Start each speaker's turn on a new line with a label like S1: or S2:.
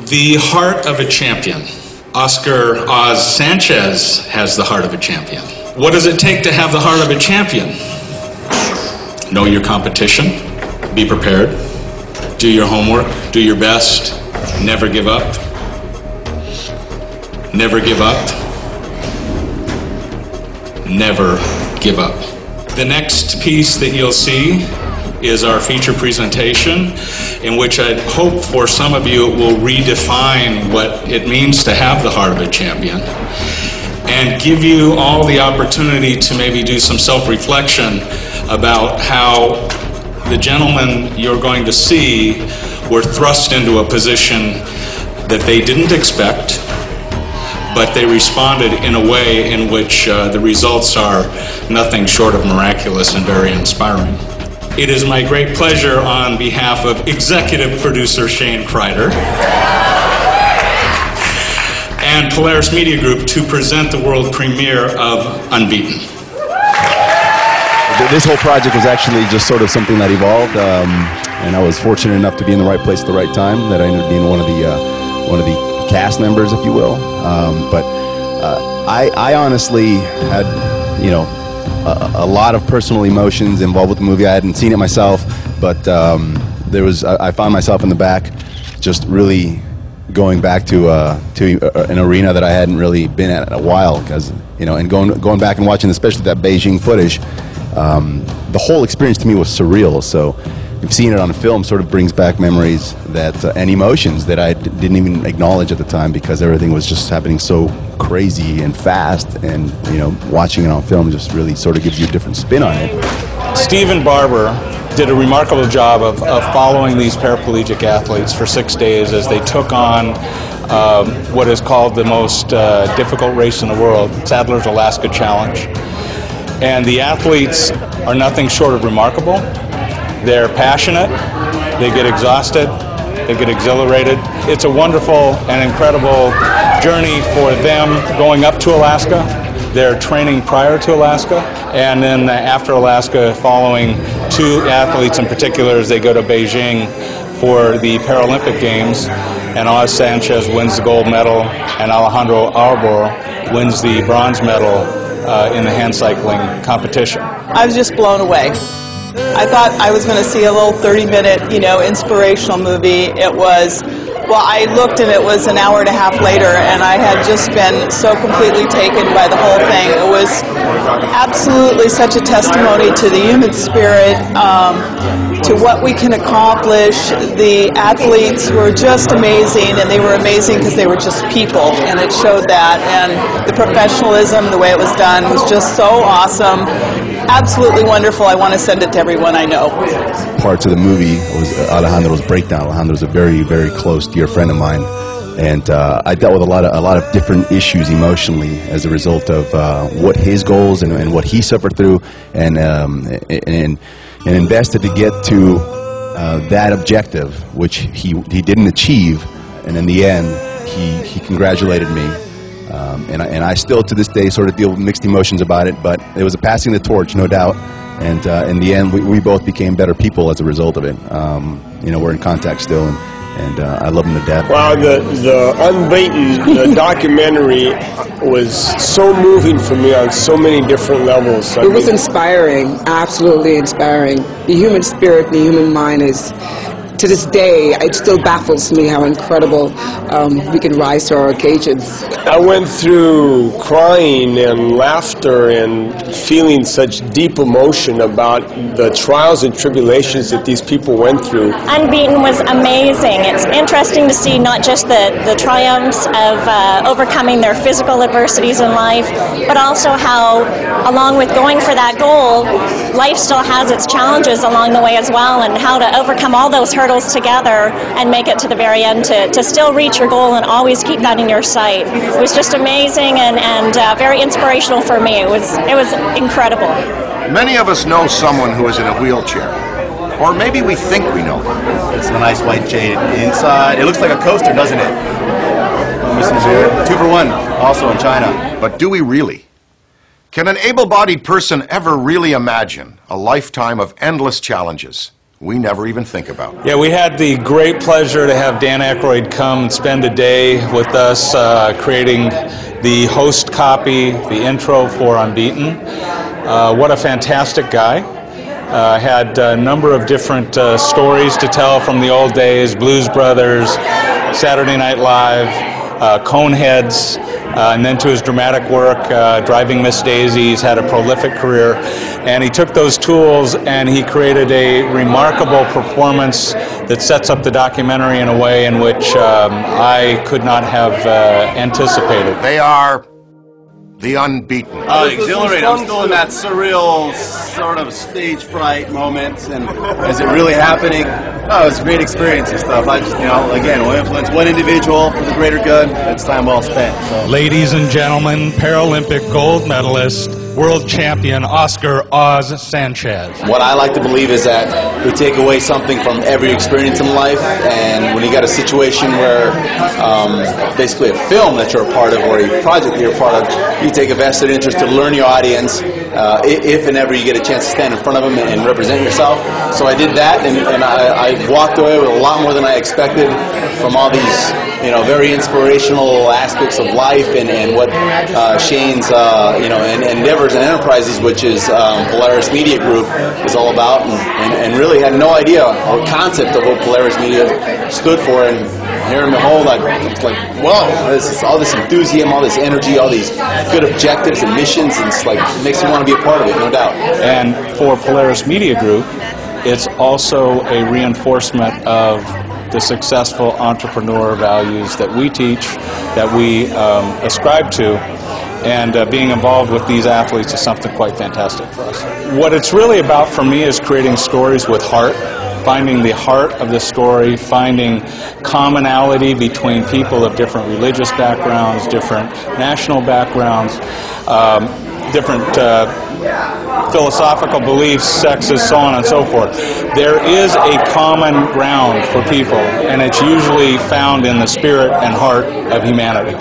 S1: The heart of a champion. Oscar Oz Sanchez has the heart of a champion. What does it take to have the heart of a champion? Know your competition. Be prepared. Do your homework. Do your best. Never give up. Never give up. Never give up. The next piece that you'll see is our feature presentation, in which I hope for some of you it will redefine what it means to have the heart of a champion and give you all the opportunity to maybe do some self-reflection about how the gentlemen you're going to see were thrust into a position that they didn't expect, but they responded in a way in which the results are nothing short of miraculous and very inspiring. It is my great pleasure on behalf of executive producer Shane Krider and Polaris Media Group to present the world premiere of Unbeaten.
S2: This whole project was actually just sort of something that evolved, and I was fortunate enough to be in the right place at the right time, that I ended up being one of the cast members, if you will. But I honestly had, you know, a lot of personal emotions involved with the movie. I hadn't seen it myself, but I found myself in the back, just really going back to an arena that I hadn't really been at in a while, because, you know, and going back and watching, especially that Beijing footage. The whole experience to me was surreal. So seeing it on film sort of brings back memories that and emotions that I didn't even acknowledge at the time, because everything was just happening so crazy and fast, and, you know, watching it on film just really sort of gives you a different spin on it.
S1: Steve and Barber did a remarkable job of following these paraplegic athletes for 6 days as they took on what is called the most difficult race in the world, Sadler's Alaska Challenge. And the athletes are nothing short of remarkable. They're passionate, they get exhausted, they get exhilarated. It's a wonderful and incredible journey for them going up to Alaska. They're training prior to Alaska, and then after Alaska, following two athletes in particular as they go to Beijing for the Paralympic Games, and Oz Sanchez wins the gold medal, and Alejandro Arbor wins the bronze medal in the hand cycling competition.
S3: I was just blown away. I thought I was going to see a little 30-minute, you know, inspirational movie. It was, well, I looked and it was an hour and a half later, and I had just been so completely taken by the whole thing. It was absolutely such a testimony to the human spirit, to what we can accomplish. The athletes were just amazing, and they were amazing because they were just people, and it showed that. And the professionalism, the way it was done, was just so awesome. Absolutely wonderful. I want to send it to everyone I know.
S2: Parts of the movie was Alejandro's breakdown. Alejandro's a very, very close, dear friend of mine, and I dealt with a lot of different issues emotionally as a result of what his goals and what he suffered through, and invested to get to that objective, which he didn't achieve, and in the end, he congratulated me. And I still to this day sort of deal with mixed emotions about it, but it was a passing the torch, no doubt, and in the end we both became better people as a result of it. You know, we're in contact still, and I love him to death.
S4: Wow, the Unbeaten, the documentary was so moving for me on so many different levels.
S5: It was inspiring, absolutely inspiring. The human spirit, the human mind is, to this day, it still baffles me how incredible we can rise to our occasions.
S4: I went through crying and laughter and feeling such deep emotion about the trials and tribulations that these people went through.
S6: Unbeaten was amazing. It's interesting to see not just the triumphs of overcoming their physical adversities in life, but also how, along with going for that goal, life still has its challenges along the way as well, and how to overcome all those hurdles together and make it to the very end to still reach your goal and always keep that in your sight. It was just amazing and very inspirational for me. It was incredible.
S7: Many of us know someone who is in a wheelchair, or maybe we think we know them.
S8: It's a nice white shade inside. It looks like a coaster, doesn't it? 2 for 1, also in China.
S7: But do we really? Can an able-bodied person ever really imagine a lifetime of endless challenges, we never even think about.
S1: Yeah, we had the great pleasure to have Dan Aykroyd come and spend a day with us creating the host copy, the intro for Unbeaten. What a fantastic guy. Had a number of different stories to tell from the old days, Blues Brothers, Saturday Night Live, Coneheads, and then to his dramatic work, Driving Miss Daisy. He's had a prolific career, and he took those tools and he created a remarkable performance that sets up the documentary in a way in which I could not have anticipated.
S7: They are the Unbeaten.
S8: Exhilarating. I'm still in that surreal sort of stage fright moment, and is it really happening? Oh, it was a great experience and stuff. I just, again, we'll influence one individual for the greater good. It's time well spent. So.
S1: Ladies and gentlemen, Paralympic gold medalist, world champion Oscar Oz Sanchez.
S9: What I like to believe is that we take away something from every experience in life, and when you got a situation where basically a film that you're a part of or a project that you're a part of, you take a vested interest to learn your audience if and ever you get a chance to stand in front of them and represent yourself. So I did that, and I walked away with a lot more than I expected from all these very inspirational aspects of life and what Shane's and endeavors and enterprises, which is Polaris Media Group, is all about, and really had no idea or concept of what Polaris Media stood for. And here and behold, it's like, whoa, all this enthusiasm, all this energy, all these good objectives and missions, and it's like, it makes me want to be a part of it, no doubt.
S1: And for Polaris Media Group, it's also a reinforcement of the successful entrepreneur values that we teach, that we ascribe to, and being involved with these athletes is something quite fantastic for us. What it's really about for me is creating stories with heart, finding the heart of the story, finding commonality between people of different religious backgrounds, different national backgrounds, different philosophical beliefs, sexes, so on and so forth. There is a common ground for people, and it's usually found in the spirit and heart of humanity.